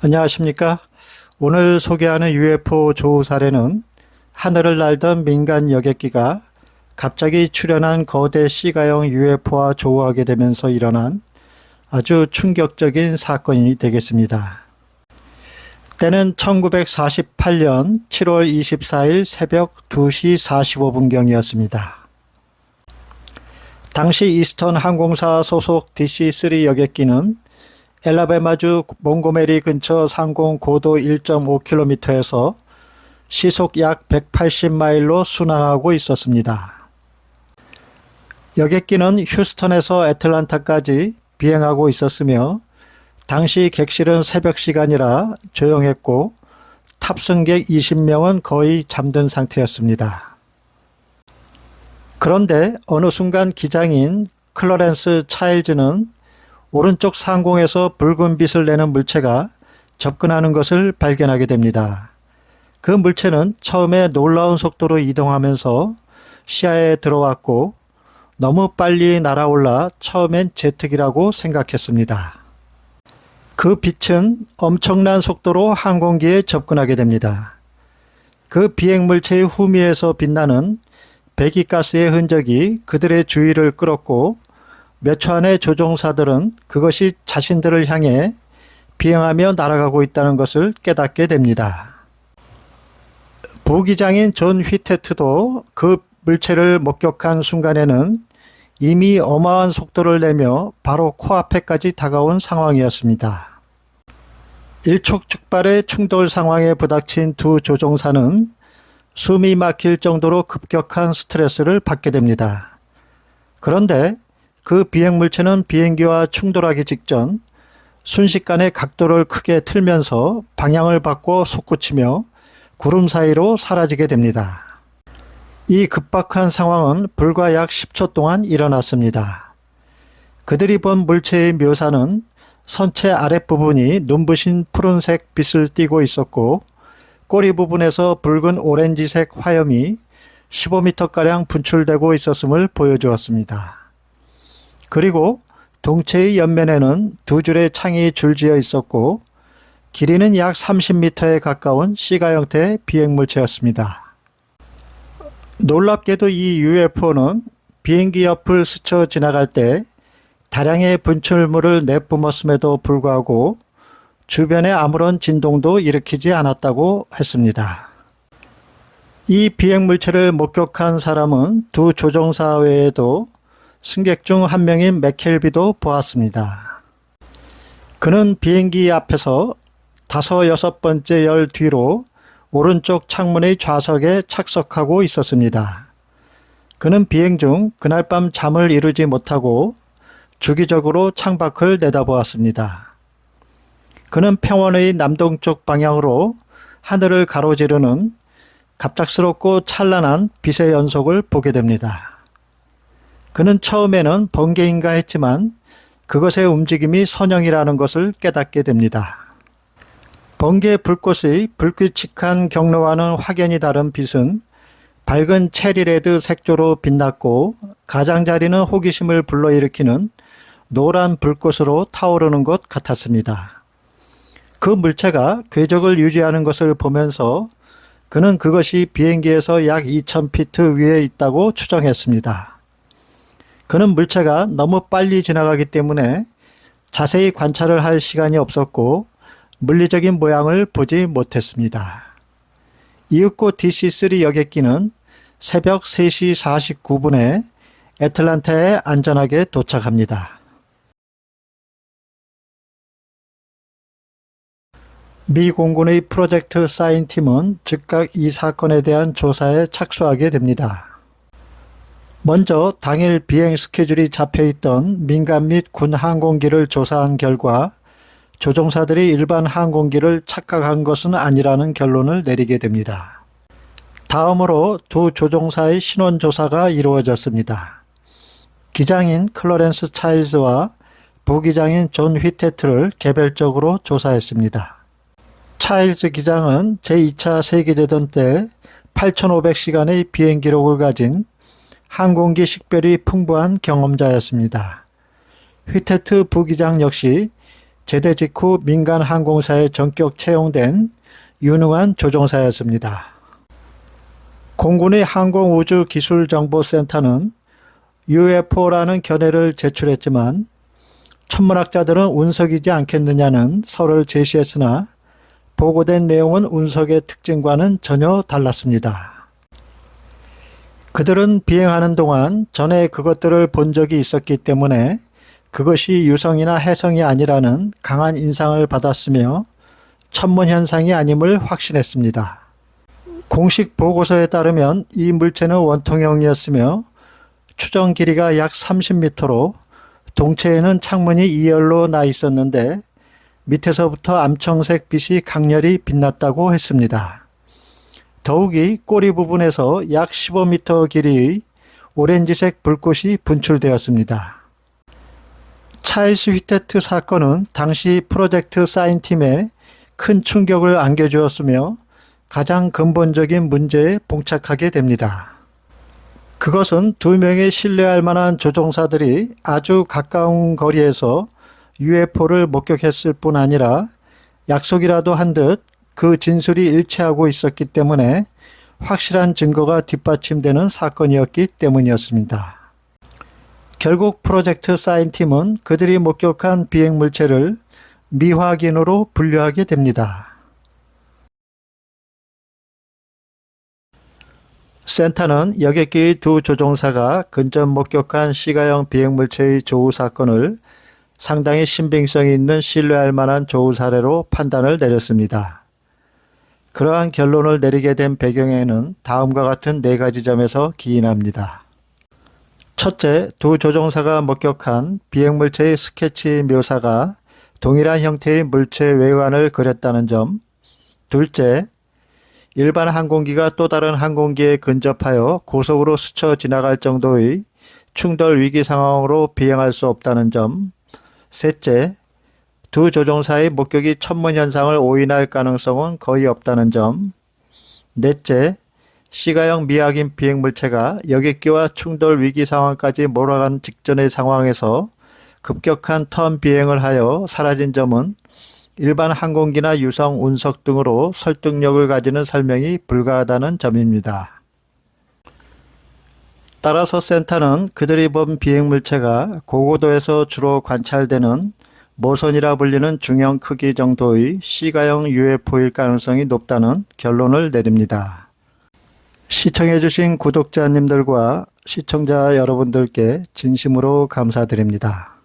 안녕하십니까? 오늘 소개하는 UFO 조우 사례는 하늘을 날던 민간 여객기가 갑자기 출현한 거대 C가형 UFO와 조우하게 되면서 일어난 아주 충격적인 사건이 되겠습니다. 때는 1948년 7월 24일 새벽 2시 45분경이었습니다. 당시 이스턴 항공사 소속 DC-3 여객기는 엘라베마주 몽고메리 근처 상공 고도 1.5km에서 시속 약 180마일로 순항하고 있었습니다. 여객기는 휴스턴에서 애틀란타까지 비행하고 있었으며 당시 객실은 새벽 시간이라 조용했고 탑승객 20명은 거의 잠든 상태였습니다. 그런데 어느 순간 기장인 클러렌스 차일즈는 오른쪽 상공에서 붉은 빛을 내는 물체가 접근하는 것을 발견하게 됩니다. 그 물체는 처음에 놀라운 속도로 이동하면서 시야에 들어왔고 너무 빨리 날아올라 처음엔 제트기라고 생각했습니다. 그 빛은 엄청난 속도로 항공기에 접근하게 됩니다. 그 비행물체의 후미에서 빛나는 배기가스의 흔적이 그들의 주의를 끌었고 몇 초 안에 조종사들은 그것이 자신들을 향해 비행하며 날아가고 있다는 것을 깨닫게 됩니다. 부기장인 존 휘테트도 그 물체를 목격한 순간에는 이미 어마어마한 속도를 내며 바로 코앞에까지 다가온 상황이었습니다. 일촉즉발의 충돌 상황에 부닥친 두 조종사는 숨이 막힐 정도로 급격한 스트레스를 받게 됩니다. 그런데 그 비행물체는 비행기와 충돌하기 직전 순식간에 각도를 크게 틀면서 방향을 바꿔 솟구치며 구름 사이로 사라지게 됩니다. 이 급박한 상황은 불과 약 10초 동안 일어났습니다. 그들이 본 물체의 묘사는 선체 아랫부분이 눈부신 푸른색 빛을 띠고 있었고 꼬리 부분에서 붉은 오렌지색 화염이 15m가량 분출되고 있었음을 보여주었습니다. 그리고 동체의 옆면에는 두 줄의 창이 줄지어 있었고 길이는 약 30m에 가까운 C가 형태의 비행물체였습니다. 놀랍게도 이 UFO는 비행기 옆을 스쳐 지나갈 때 다량의 분출물을 내뿜었음에도 불구하고 주변에 아무런 진동도 일으키지 않았다고 했습니다. 이 비행물체를 목격한 사람은 두 조종사 외에도 승객 중 한 명인 맥켈비도 보았습니다. 그는 비행기 앞에서 5, 6번째 열 뒤로 오른쪽 창문의 좌석에 착석하고 있었습니다. 그는 비행 중 그날 밤 잠을 이루지 못하고 주기적으로 창밖을 내다보았습니다. 그는 평원의 남동쪽 방향으로 하늘을 가로지르는 갑작스럽고 찬란한 빛의 연속을 보게 됩니다. 그는 처음에는 번개인가 했지만 그것의 움직임이 선형이라는 것을 깨닫게 됩니다. 번개 불꽃의 불규칙한 경로와는 확연히 다른 빛은 밝은 체리레드 색조로 빛났고 가장자리는 호기심을 불러일으키는 노란 불꽃으로 타오르는 것 같았습니다. 그 물체가 궤적을 유지하는 것을 보면서 그는 그것이 비행기에서 약 2000피트 위에 있다고 추정했습니다. 그는 물체가 너무 빨리 지나가기 때문에 자세히 관찰을 할 시간이 없었고 물리적인 모양을 보지 못했습니다. 이윽고 DC-3 여객기는 새벽 3시 49분에 애틀란타에 안전하게 도착합니다. 미 공군의 프로젝트 사인팀은 즉각 이 사건에 대한 조사에 착수하게 됩니다. 먼저 당일 비행 스케줄이 잡혀있던 민간 및 군 항공기를 조사한 결과 조종사들이 일반 항공기를 착각한 것은 아니라는 결론을 내리게 됩니다. 다음으로 두 조종사의 신원 조사가 이루어졌습니다. 기장인 클러렌스 차일즈와 부기장인 존 휘테트를 개별적으로 조사했습니다. 차일즈 기장은 제2차 세계대전 때 8,500시간의 비행 기록을 가진 항공기 식별이 풍부한 경험자였습니다. 휘테트 부기장 역시 제대 직후 민간 항공사에 전격 채용된 유능한 조종사였습니다. 공군의 항공우주기술정보센터는 UFO라는 견해를 제출했지만 천문학자들은 운석이지 않겠느냐는 설을 제시했으나 보고된 내용은 운석의 특징과는 전혀 달랐습니다. 그들은 비행하는 동안 전에 그것들을 본 적이 있었기 때문에 그것이 유성이나 해성이 아니라는 강한 인상을 받았으며 천문현상이 아님을 확신했습니다. 공식 보고서에 따르면 이 물체는 원통형이었으며 추정 길이가 약 30m로 동체에는 창문이 2열로 나 있었는데 밑에서부터 암청색 빛이 강렬히 빛났다고 했습니다. 더욱이 꼬리 부분에서 약 15m 길이의 오렌지색 불꽃이 분출되었습니다. 찰스 휘테트 사건은 당시 프로젝트 사인팀에 큰 충격을 안겨주었으며 가장 근본적인 문제에 봉착하게 됩니다. 그것은 두 명의 신뢰할 만한 조종사들이 아주 가까운 거리에서 UFO를 목격했을 뿐 아니라 약속이라도 한 듯 그 진술이 일치하고 있었기 때문에 확실한 증거가 뒷받침되는 사건이었기 때문이었습니다. 결국 프로젝트 사인팀은 그들이 목격한 비행 물체를 미확인으로 분류하게 됩니다. 센터는 여객기의 두 조종사가 근접 목격한 시가형 비행물체의 조우 사건을 상당히 신빙성이 있는 신뢰할 만한 조우 사례로 판단을 내렸습니다. 그러한 결론을 내리게 된 배경에는 다음과 같은 네 가지 점에서 기인합니다. 첫째, 두 조종사가 목격한 비행물체의 스케치 묘사가 동일한 형태의 물체 외관을 그렸다는 점. 둘째, 일반 항공기가 또 다른 항공기에 근접하여 고속으로 스쳐 지나갈 정도의 충돌 위기 상황으로 비행할 수 없다는 점. 셋째, 두 조종사의 목격이 천문현상을 오인할 가능성은 거의 없다는 점. 넷째, 시가형 미확인 비행물체가 여객기와 충돌 위기 상황까지 몰아간 직전의 상황에서 급격한 턴 비행을 하여 사라진 점은 일반 항공기나 유성, 운석 등으로 설득력을 가지는 설명이 불가하다는 점입니다. 따라서 센터는 그들이 본 비행물체가 고고도에서 주로 관찰되는 모선이라 불리는 중형 크기 정도의 시가형 UFO일 가능성이 높다는 결론을 내립니다. 시청해주신 구독자님들과 시청자 여러분들께 진심으로 감사드립니다.